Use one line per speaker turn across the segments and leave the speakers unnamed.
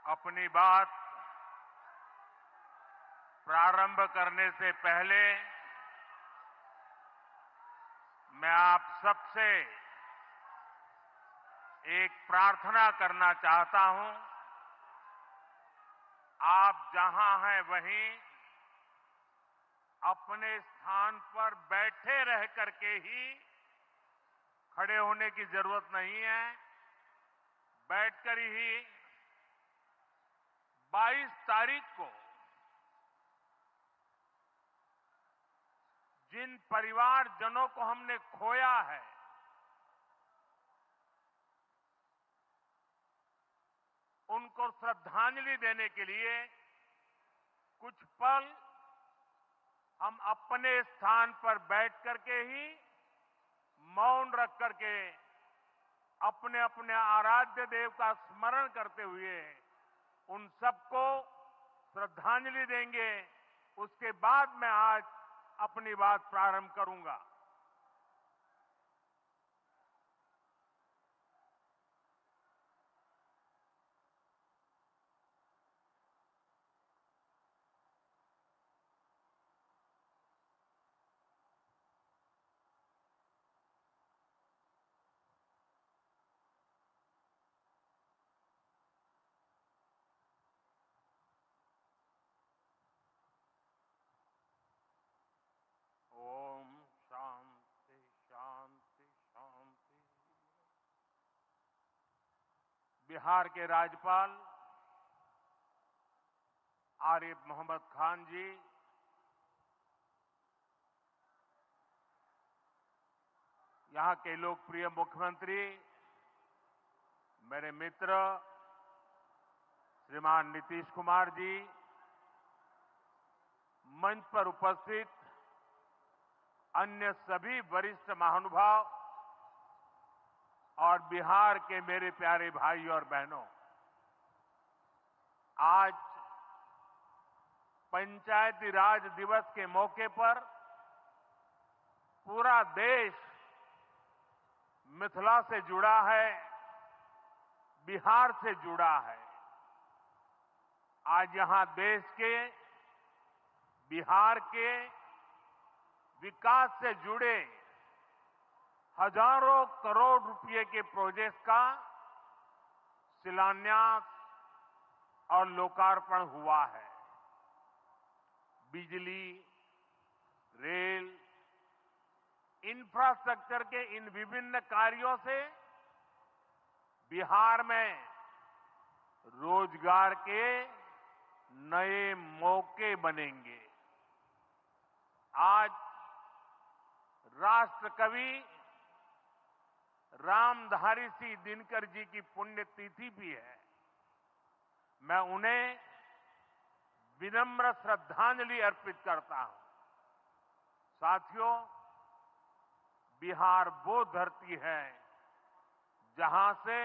अपनी बात प्रारंभ करने से पहले मैं आप सबसे एक प्रार्थना करना चाहता हूं। आप जहां हैं वहीं अपने स्थान पर बैठे रह करके ही खड़े होने की जरूरत नहीं है। बैठकर ही 22 तारीख को जिन परिवारजनों को हमने खोया है, उनको श्रद्धांजलि देने के लिए कुछ पल हम अपने स्थान पर बैठ करके ही मौन रख करके अपने अपने आराध्य देव का स्मरण करते हुए उन सबको श्रद्धांजलि देंगे। उसके बाद मैं आज अपनी बात प्रारंभ करूंगा। ओम शांति शांति शांति। बिहार के राज्यपाल आरिफ मोहम्मद खान जी, यहां के लोकप्रिय मुख्यमंत्री मेरे मित्र श्रीमान नीतीश कुमार जी, मंच पर उपस्थित अन्य सभी वरिष्ठ महानुभाव और बिहार के मेरे प्यारे भाई और बहनों, आज पंचायती राज दिवस के मौके पर पूरा देश मिथिला से जुड़ा है, बिहार से जुड़ा है। आज यहां देश के, बिहार के विकास से जुड़े हजारों करोड़ रुपए के प्रोजेक्ट का शिलान्यास और लोकार्पण हुआ है। बिजली, रेल, इंफ्रास्ट्रक्चर के इन विभिन्न कार्यों से बिहार में रोजगार के नए मौके बनेंगे। आज राष्ट्र कवि रामधारी सिंह दिनकर जी की पुण्यतिथि भी है। मैं उन्हें विनम्र श्रद्धांजलि अर्पित करता हूं। साथियों, बिहार वो धरती है जहां से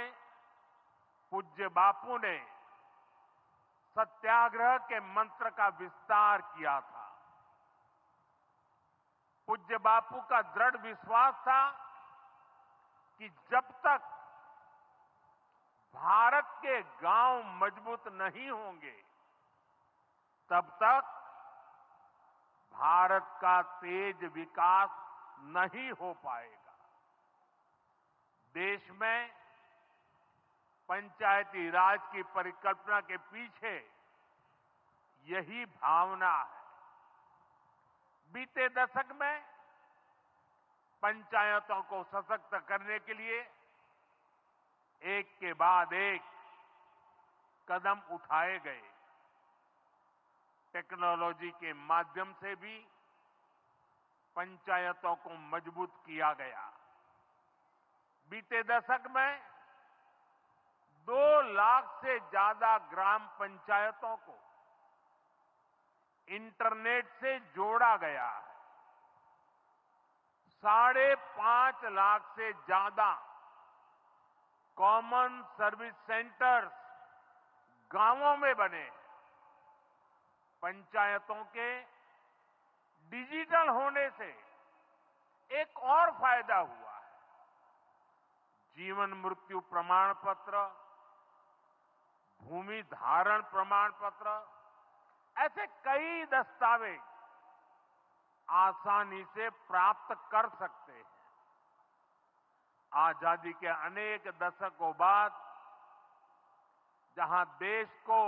पूज्य बापू ने सत्याग्रह के मंत्र का विस्तार किया था। पूज्य बापू का दृढ़ विश्वास था कि जब तक भारत के गांव मजबूत नहीं होंगे, तब तक भारत का तेज विकास नहीं हो पाएगा। देश में पंचायती राज की परिकल्पना के पीछे यही भावना है। बीते दशक में पंचायतों को सशक्त करने के लिए एक के बाद एक कदम उठाए गए। टेक्नोलॉजी के माध्यम से भी पंचायतों को मजबूत किया गया। बीते दशक में 2 लाख से ज्यादा ग्राम पंचायतों को इंटरनेट से जोड़ा गया है। 5.5 लाख से ज्यादा कॉमन सर्विस सेंटर्स गांवों में बने। पंचायतों के डिजिटल होने से एक और फायदा हुआ है। जीवन मृत्यु प्रमाण पत्र, भूमि धारण प्रमाण पत्र, ऐसे कई दस्तावेज आसानी से प्राप्त कर सकते हैं। आजादी के अनेक दशकों बाद जहां देश को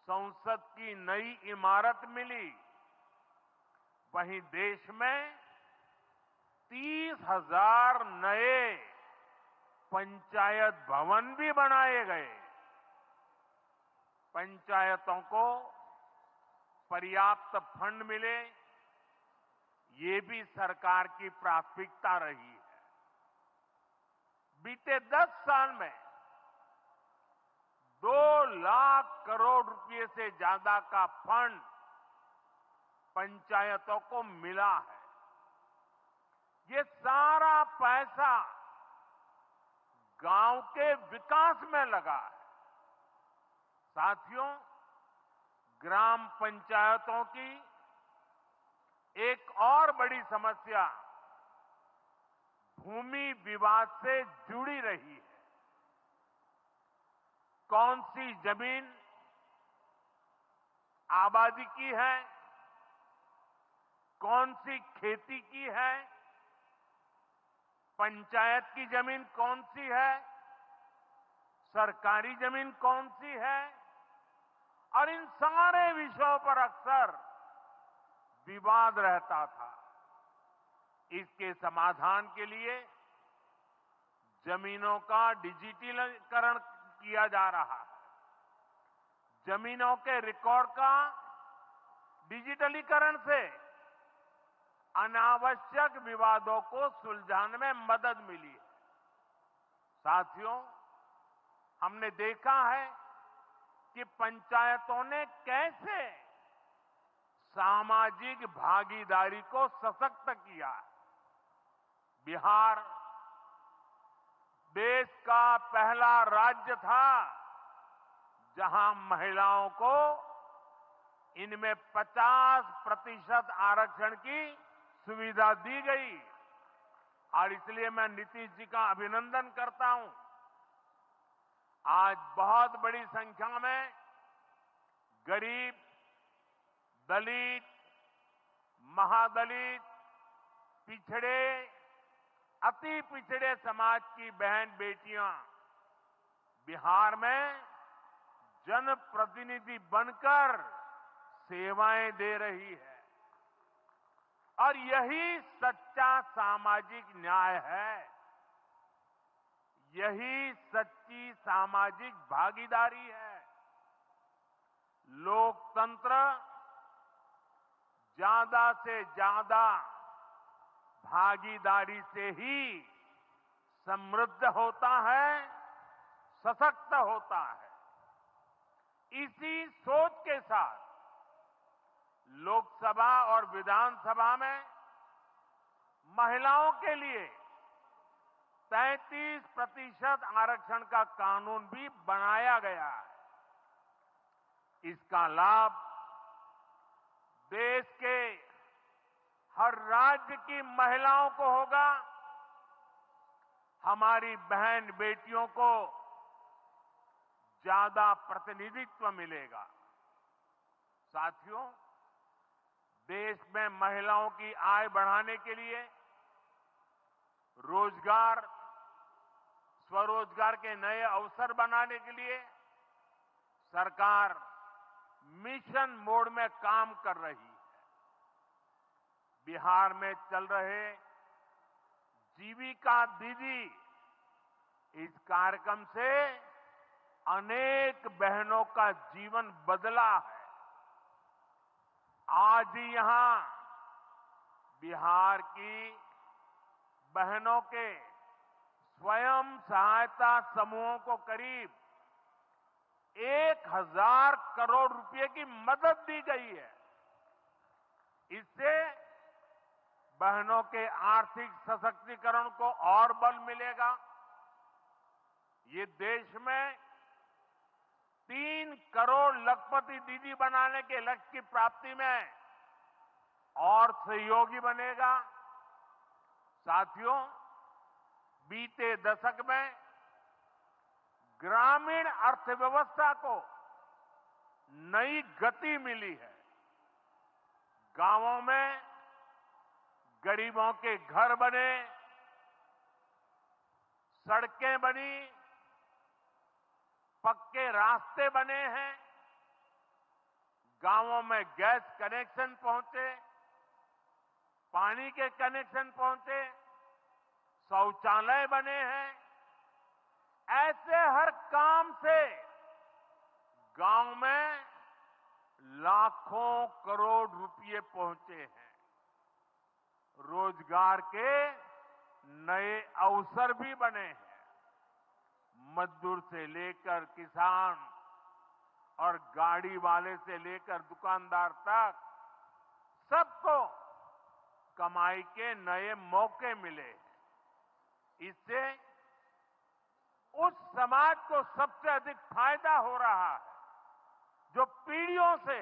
संसद की नई इमारत मिली, वहीं देश में 30,000 नए पंचायत भवन भी बनाए गए। पंचायतों को पर्याप्त फंड मिले, ये भी सरकार की प्राथमिकता रही है। बीते 10 साल में 2 लाख करोड़ रुपए से ज्यादा का फंड पंचायतों को मिला है। ये सारा पैसा गांव के विकास में लगा है। साथियों, ग्राम पंचायतों की एक और बड़ी समस्या भूमि विवाद से जुड़ी रही है। कौन सी जमीन आबादी की है, कौन सी खेती की है, पंचायत की जमीन कौन सी है, सरकारी जमीन कौन सी है, और इन सारे विषयों पर अक्सर विवाद रहता था। इसके समाधान के लिए जमीनों का डिजिटलीकरण किया जा रहा है। जमीनों के रिकॉर्ड का डिजिटलीकरण से अनावश्यक विवादों को सुलझाने में मदद मिली है। साथियों, हमने देखा है कि पंचायतों ने कैसे सामाजिक भागीदारी को सशक्त किया। बिहार देश का पहला राज्य था जहां महिलाओं को इनमें 50% आरक्षण की सुविधा दी गई, और इसलिए मैं नीतीश जी का अभिनंदन करता हूं। आज बहुत बड़ी संख्या में गरीब, दलित, महादलित, पिछड़े, अति पिछड़े समाज की बहन बेटियां बिहार में जनप्रतिनिधि बनकर सेवाएं दे रही है, और यही सच्चा सामाजिक न्याय है। यही सच्ची सामाजिक भागीदारी है। लोकतंत्र ज्यादा से ज्यादा भागीदारी से ही समृद्ध होता है, सशक्त होता है। इसी सोच के साथ लोकसभा और विधानसभा में महिलाओं के लिए 33% आरक्षण का कानून भी बनाया गया है। इसका लाभ देश के हर राज्य की महिलाओं को होगा। हमारी बहन बेटियों को ज्यादा प्रतिनिधित्व मिलेगा। साथियों, देश में महिलाओं की आय बढ़ाने के लिए रोजगार, स्वरोजगार के नए अवसर बनाने के लिए सरकार मिशन मोड में काम कर रही है। बिहार में चल रहे जीविका दीदी इस कार्यक्रम से अनेक बहनों का जीवन बदला है। आज ही यहां बिहार की बहनों के स्वयं सहायता समूहों को करीब 1,000 करोड़ रुपए की मदद दी गई है। इससे बहनों के आर्थिक सशक्तिकरण को और बल मिलेगा। ये देश में 3 करोड़ लखपति दीदी बनाने के लक्ष्य की प्राप्ति में और सहयोगी बनेगा। साथियों, बीते दशक में ग्रामीण अर्थव्यवस्था को नई गति मिली है। गांवों में गरीबों के घर बने, सड़कें बनी, पक्के रास्ते बने हैं, गांवों में गैस कनेक्शन पहुंचे, पानी के कनेक्शन पहुंचे, शौचालय बने हैं। ऐसे हर काम से गांव में लाखों करोड़ रुपए पहुंचे हैं। रोजगार के नए अवसर भी बने हैं। मजदूर से लेकर किसान और गाड़ी वाले से लेकर दुकानदार तक सबको कमाई के नए मौके मिले हैं। इससे उस समाज को सबसे अधिक फायदा हो रहा है जो पीढ़ियों से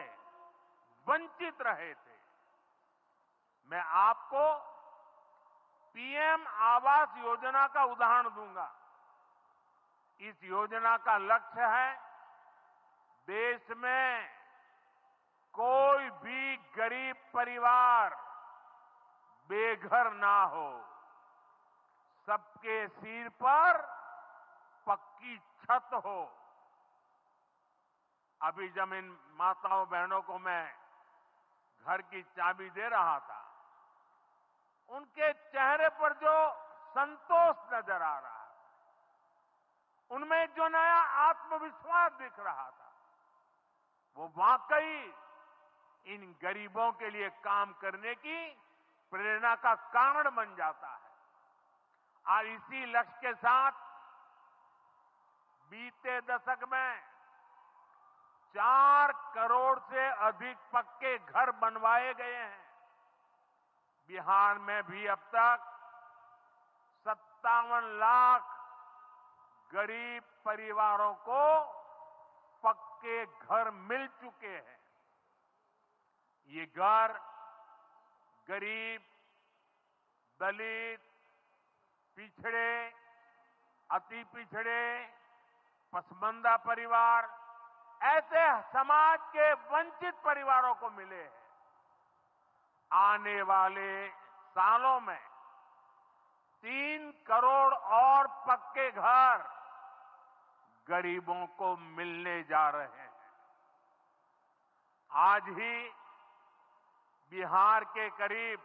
वंचित रहे थे। मैं आपको पीएम आवास योजना का उदाहरण दूंगा। इस योजना का लक्ष्य है देश में कोई भी गरीब परिवार बेघर ना हो, सबके सिर पर पक्की छत हो। अभी जब इन माताओं बहनों को मैं घर की चाबी दे रहा था, उनके चेहरे पर जो संतोष नजर आ रहा था, उनमें जो नया आत्मविश्वास दिख रहा था, वो वाकई इन गरीबों के लिए काम करने की प्रेरणा का कारण बन जाता है। और इसी लक्ष्य के साथ बीते दशक में 4 करोड़ से अधिक पक्के घर बनवाए गए हैं। बिहार में भी अब तक 57 लाख गरीब परिवारों को पक्के घर मिल चुके हैं। ये घर गरीब, दलित, पिछड़े, अति पिछड़े, पसमानदा परिवार, ऐसे समाज के वंचित परिवारों को मिले हैं। आने वाले सालों में 3 करोड़ और पक्के घर गरीबों को मिलने जा रहे हैं। आज ही बिहार के करीब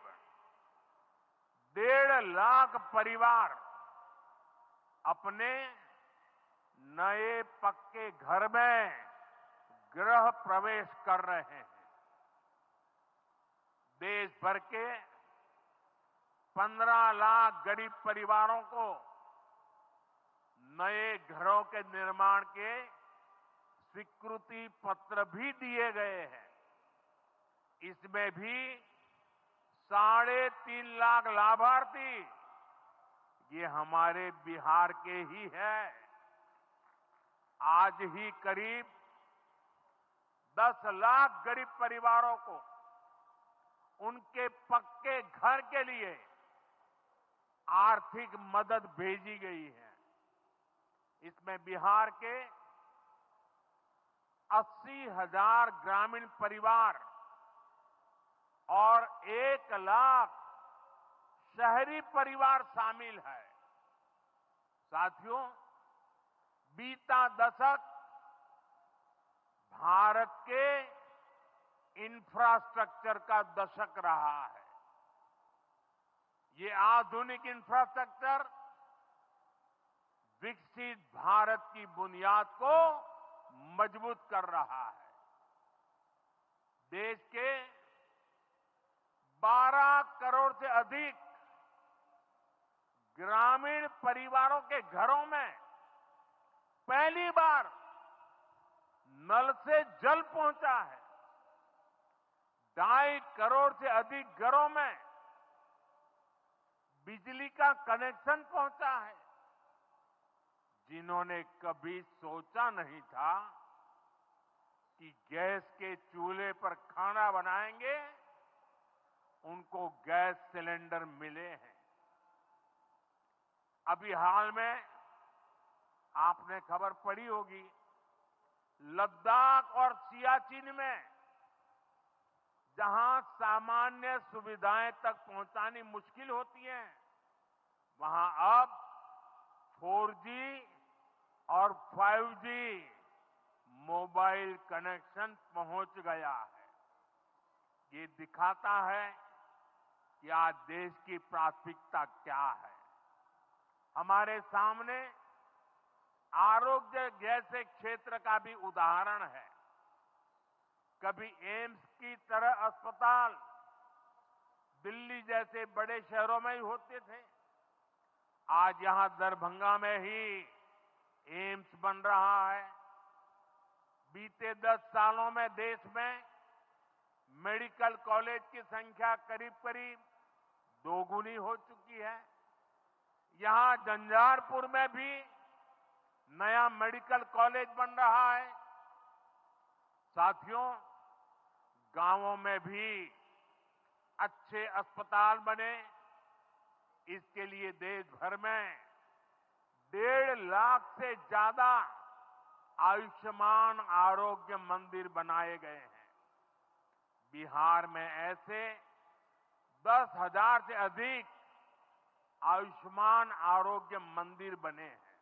1.5 लाख परिवार अपने नए पक्के घर में गृह प्रवेश कर रहे हैं। देश भर के 15 लाख गरीब परिवारों को नए घरों के निर्माण के स्वीकृति पत्र भी दिए गए हैं। इसमें भी 3.5 लाख लाभार्थी ये हमारे बिहार के ही हैं। आज ही करीब 10 लाख गरीब परिवारों को उनके पक्के घर के लिए आर्थिक मदद भेजी गई है। इसमें बिहार के 80,000 ग्रामीण परिवार और 1 लाख शहरी परिवार शामिल है। साथियों, बीता दशक भारत के इंफ्रास्ट्रक्चर का दशक रहा है। ये आधुनिक इंफ्रास्ट्रक्चर विकसित भारत की बुनियाद को मजबूत कर रहा है। देश के 12 करोड़ से अधिक ग्रामीण परिवारों के घरों में पहली बार नल से जल पहुंचा है। 2.5 करोड़ से अधिक घरों में बिजली का कनेक्शन पहुंचा है। जिन्होंने कभी सोचा नहीं था कि गैस के चूल्हे पर खाना बनाएंगे, उनको गैस सिलेंडर मिले हैं। अभी हाल में आपने खबर पढ़ी होगी, लद्दाख और सियाचिन में जहां सामान्य सुविधाएं तक पहुंचानी मुश्किल होती है, वहां अब 4G और 5G मोबाइल कनेक्शन पहुंच गया है। ये दिखाता है कि आज देश की प्राथमिकता क्या है। हमारे सामने आरोग्य जैसे क्षेत्र का भी उदाहरण है। कभी एम्स की तरह अस्पताल दिल्ली जैसे बड़े शहरों में ही होते थे, आज यहां दरभंगा में ही एम्स बन रहा है। बीते 10 सालों में देश में मेडिकल कॉलेज की संख्या करीब करीब दोगुनी हो चुकी है। यहां झंझारपुर में भी नया मेडिकल कॉलेज बन रहा है। साथियों, गांवों में भी अच्छे अस्पताल बने, इसके लिए देश भर में 1.5 लाख से ज्यादा आयुष्मान आरोग्य मंदिर बनाए गए हैं। बिहार में ऐसे 10,000 से अधिक आयुष्मान आरोग्य मंदिर बने हैं।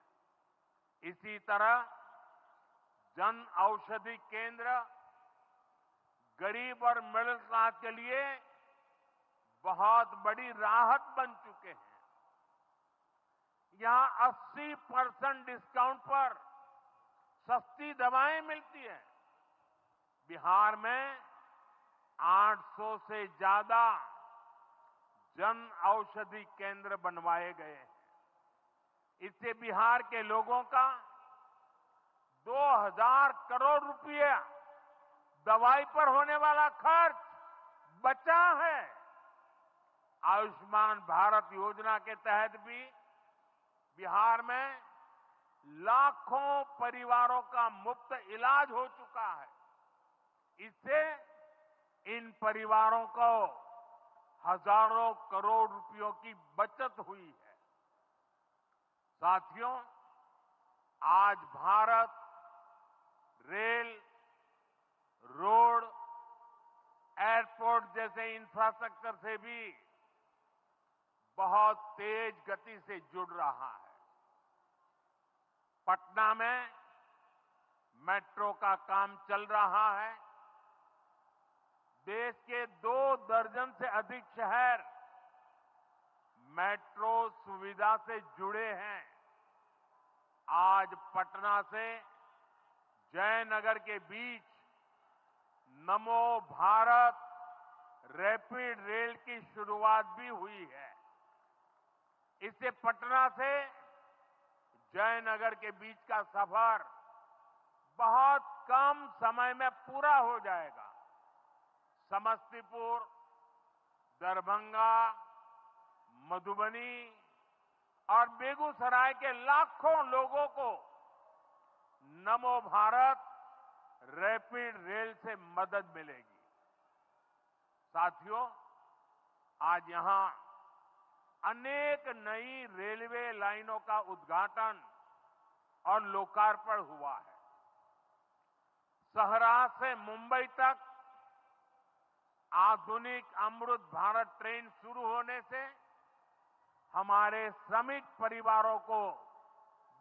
इसी तरह जन औषधि केंद्र गरीब और मिडिल क्लास के लिए बहुत बड़ी राहत बन चुके हैं। यहां 80% डिस्काउंट पर सस्ती दवाएं मिलती हैं। बिहार में 800 से ज्यादा जन औषधि केंद्र बनवाए गए हैं। इससे बिहार के लोगों का 2,000 करोड़ रुपया दवाई पर होने वाला खर्च बचा है। आयुष्मान भारत योजना के तहत भी बिहार में लाखों परिवारों का मुफ्त इलाज हो चुका है। इससे इन परिवारों को हजारों करोड़ रुपयों की बचत हुई है। साथियों, आज भारत रेल, रोड, एयरपोर्ट जैसे इंफ्रास्ट्रक्चर से भी बहुत तेज गति से जुड़ रहा है। पटना में मेट्रो का काम चल रहा है। देश के 2 दर्जन से अधिक शहर मेट्रो सुविधा से जुड़े हैं। आज पटना से जयनगर के बीच नमो भारत रैपिड रेल की शुरुआत भी हुई है। इससे पटना से जयनगर के बीच का सफर बहुत कम समय में पूरा हो जाएगा। समस्तीपुर, दरभंगा, मधुबनी और बेगूसराय के लाखों लोगों को नमो भारत रैपिड रेल से मदद मिलेगी। साथियों, आज यहां अनेक नई रेलवे लाइनों का उद्घाटन और लोकार्पण हुआ है। सहरा से मुंबई तक आधुनिक अमृत भारत ट्रेन शुरू होने से हमारे श्रमिक परिवारों को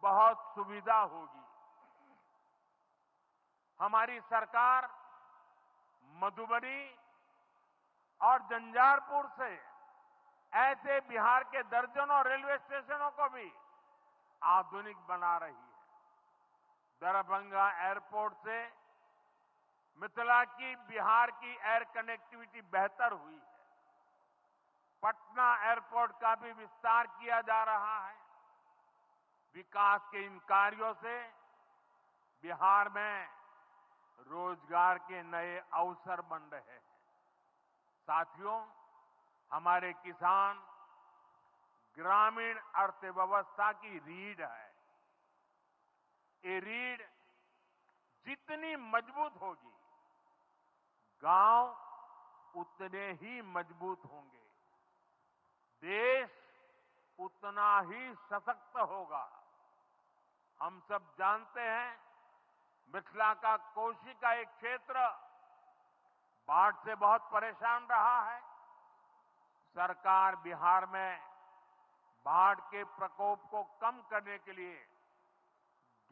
बहुत सुविधा होगी। हमारी सरकार मधुबनी और झंझारपुर से ऐसे बिहार के दर्जनों रेलवे स्टेशनों को भी आधुनिक बना रही है। दरभंगा एयरपोर्ट से मिथिला की बिहार की एयर कनेक्टिविटी बेहतर हुई है। पटना एयरपोर्ट का भी विस्तार किया जा रहा है। विकास के इन कार्यों से बिहार में रोजगार के नए अवसर बन रहे हैं। साथियों, हमारे किसान ग्रामीण अर्थव्यवस्था की रीढ़ है। ये रीढ़ जितनी मजबूत होगी, गांव उतने ही मजबूत होंगे, देश उतना ही सशक्त होगा। हम सब जानते हैं मिथिला का कोशी का एक क्षेत्र बाढ़ से बहुत परेशान रहा है। सरकार बिहार में बाढ़ के प्रकोप को कम करने के लिए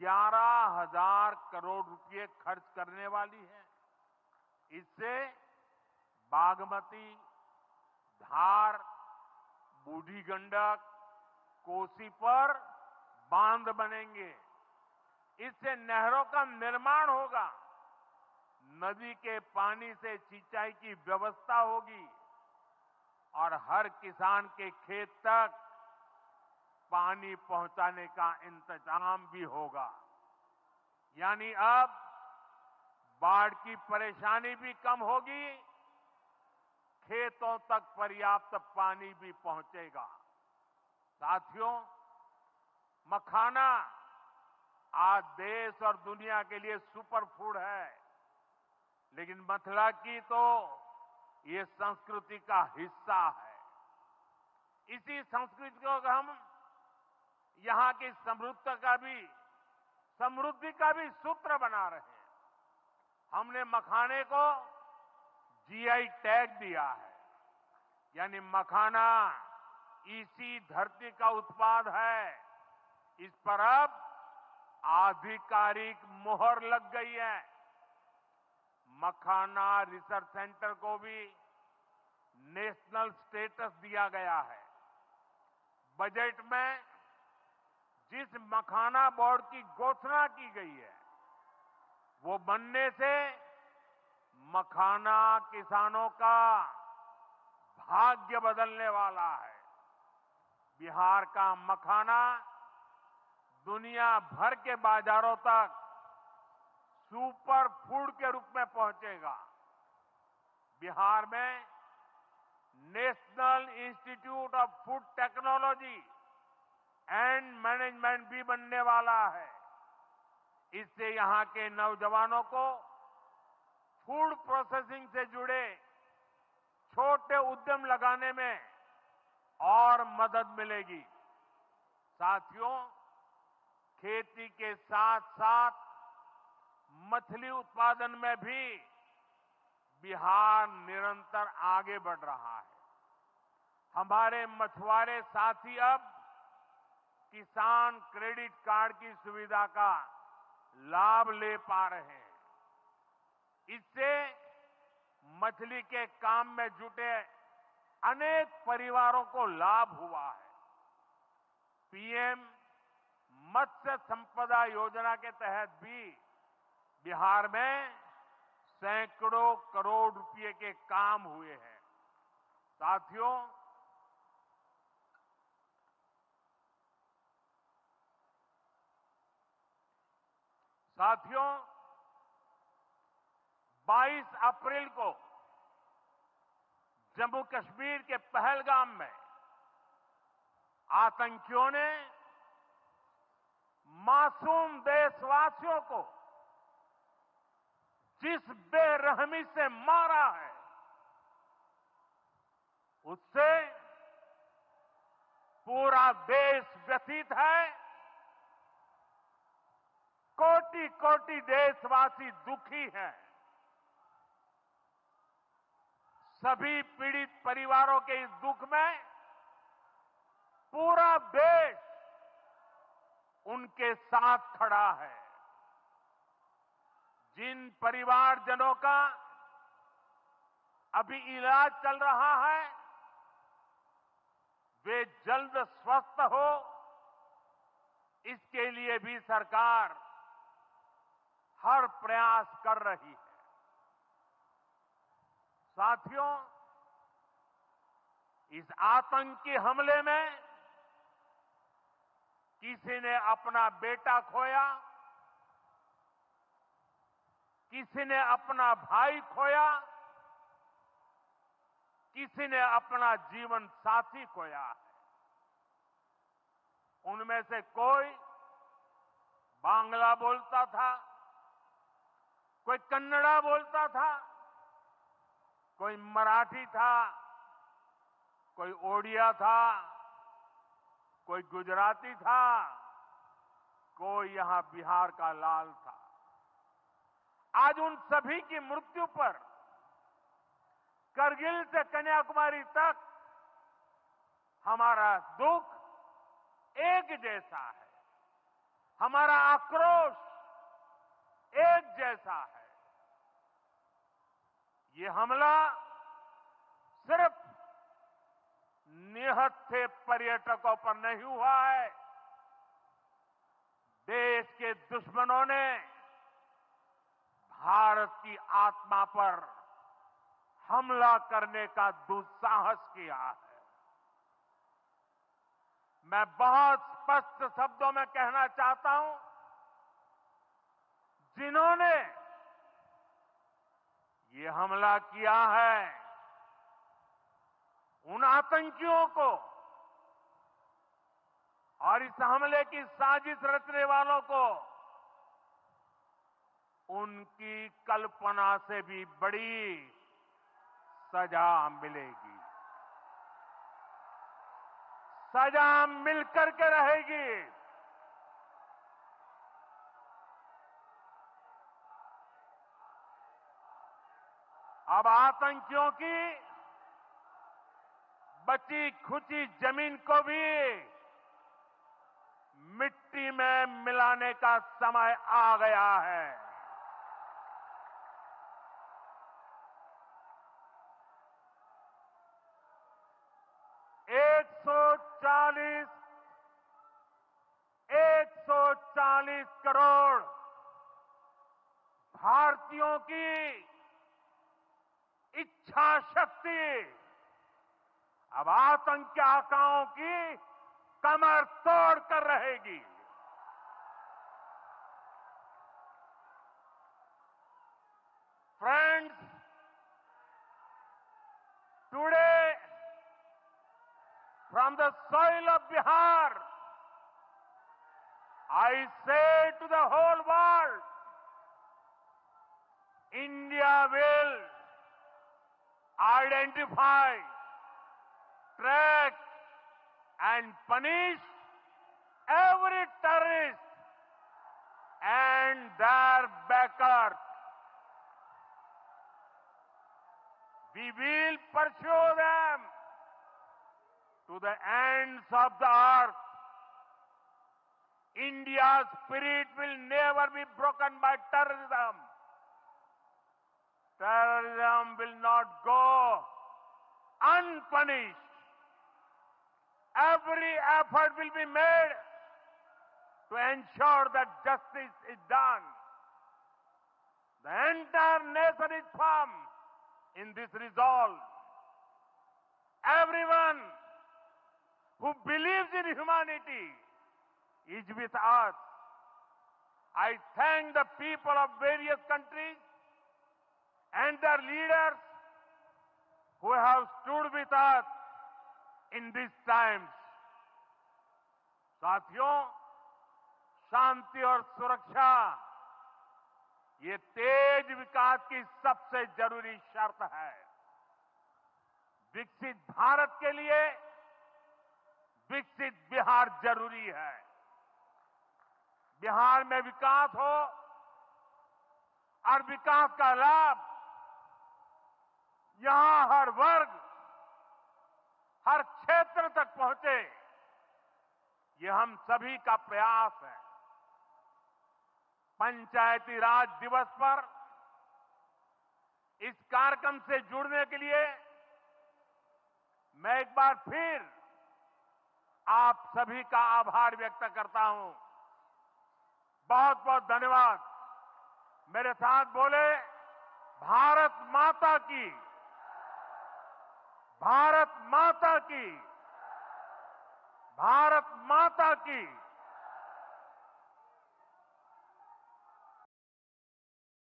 11,000 करोड़ रुपए खर्च करने वाली है। इससे बागमती, धार, बूढ़ी गंडक, कोसी पर बांध बनेंगे। इससे नहरों का निर्माण होगा, नदी के पानी से सिंचाई की व्यवस्था होगी और हर किसान के खेत तक पानी पहुंचाने का इंतजाम भी होगा। यानी अब बाढ़ की परेशानी भी कम होगी, खेतों तक पर्याप्त पानी भी पहुंचेगा। साथियों, मखाना आज देश और दुनिया के लिए सुपर फूड है, लेकिन मिथिला की तो ये संस्कृति का हिस्सा है। इसी संस्कृति को हम यहां की समृद्धि का भी सूत्र बना रहे हैं। हमने मखाने को जीआई टैग दिया है, यानी मखाना इसी धरती का उत्पाद है। इस पर अब आधिकारिक मोहर लग गई है। मखाना रिसर्च सेंटर को भी नेशनल स्टेटस दिया गया है। बजट में जिस मखाना बोर्ड की घोषणा की गई है, वो बनने से मखाना किसानों का भाग्य बदलने वाला है। बिहार का मखाना दुनिया भर के बाजारों तक सुपर फूड के रूप में पहुंचेगा। बिहार में national institute of food technology and management भी बनने वाला है। इससे यहां के नौजवानों को फूड प्रोसेसिंग से जुड़े छोटे उद्यम लगाने में और मदद मिलेगी। साथियों, खेती के साथ साथ मछली उत्पादन में भी बिहार निरंतर आगे बढ़ रहा है। हमारे मछुआरे साथी अब किसान क्रेडिट कार्ड की सुविधा का लाभ ले पा रहे हैं। इससे मछली के काम में जुटे अनेक परिवारों को लाभ हुआ है। पीएम मत्स्य संपदा योजना के तहत भी बिहार में सैकड़ों करोड़ रुपए के काम हुए हैं। साथियों, साथियों 22 अप्रैल को जम्मू कश्मीर के पहलगाम में आतंकियों ने मासूम देशवासियों को जिस बेरहमी से मारा है, उससे पूरा देश व्यथित है। कोटि कोटि देशवासी दुखी हैं। सभी पीड़ित परिवारों के इस दुख में पूरा देश उनके साथ खड़ा है। जिन परिवारजनों का अभी इलाज चल रहा है, वे जल्द स्वस्थ हो, इसके लिए भी सरकार हर प्रयास कर रही है। साथियों, इस आतंकी हमले में किसी ने अपना बेटा खोया, किसी ने अपना भाई खोया, किसी ने अपना जीवन साथी खोया है। उनमें से कोई बांग्ला बोलता था, कोई कन्नड़ा बोलता था, कोई मराठी था, कोई ओडिया था, कोई गुजराती था, कोई यहां बिहार का लाल था। आज उन सभी की मृत्यु पर करगिल से कन्याकुमारी तक हमारा दुख एक जैसा है, हमारा आक्रोश एक जैसा है। ये हमला सिर्फ निहत्थे पर्यटकों पर नहीं हुआ है, देश के दुश्मनों ने भारत की आत्मा पर हमला करने का दुस्साहस किया है। मैं बहुत स्पष्ट शब्दों में कहना चाहता हूं, जिन्होंने ये हमला किया है, उन आतंकियों को और इस हमले की साजिश रचने वालों को उनकी कल्पना से भी बड़ी सजा मिलेगी। सजा मिलकर के रहेगी। अब आतंकियों की बची खुची जमीन को भी मिट्टी में मिलाने का समय आ गया है। एक सौ चालीस करोड़ भारतीयों की इच्छा शक्ति अब आतंकी आकाओं की कमर तोड़ कर रहेगी। Friends, today from the soil of Bihar, I say to the whole world, India will identify, track and punish every terrorist and their backers. We will pursue them to the ends of the earth. India's spirit will never be broken by terrorism. Terrorism will not go unpunished. Every effort will be made to ensure that justice is done. The entire nation is firm in this resolve. Everyone who believes in humanity is with us. I thank the people of various countries and their leaders who have stood with us in these times. साथियों, शांति और सुरक्षा ये तेज विकास की सबसे जरूरी शर्त है। विकसित भारत के लिए विकसित बिहार जरूरी है। बिहार में विकास हो और विकास का लाभ यहां हर वर्ग, हर क्षेत्र तक पहुंचे, ये हम सभी का प्रयास है। पंचायती राज दिवस पर इस कार्यक्रम से जुड़ने के लिए मैं एक बार फिर आप सभी का आभार व्यक्त करता हूं। बहुत बहुत धन्यवाद। मेरे साथ बोले, भारत माता की, भारत माता की, भारत माता की।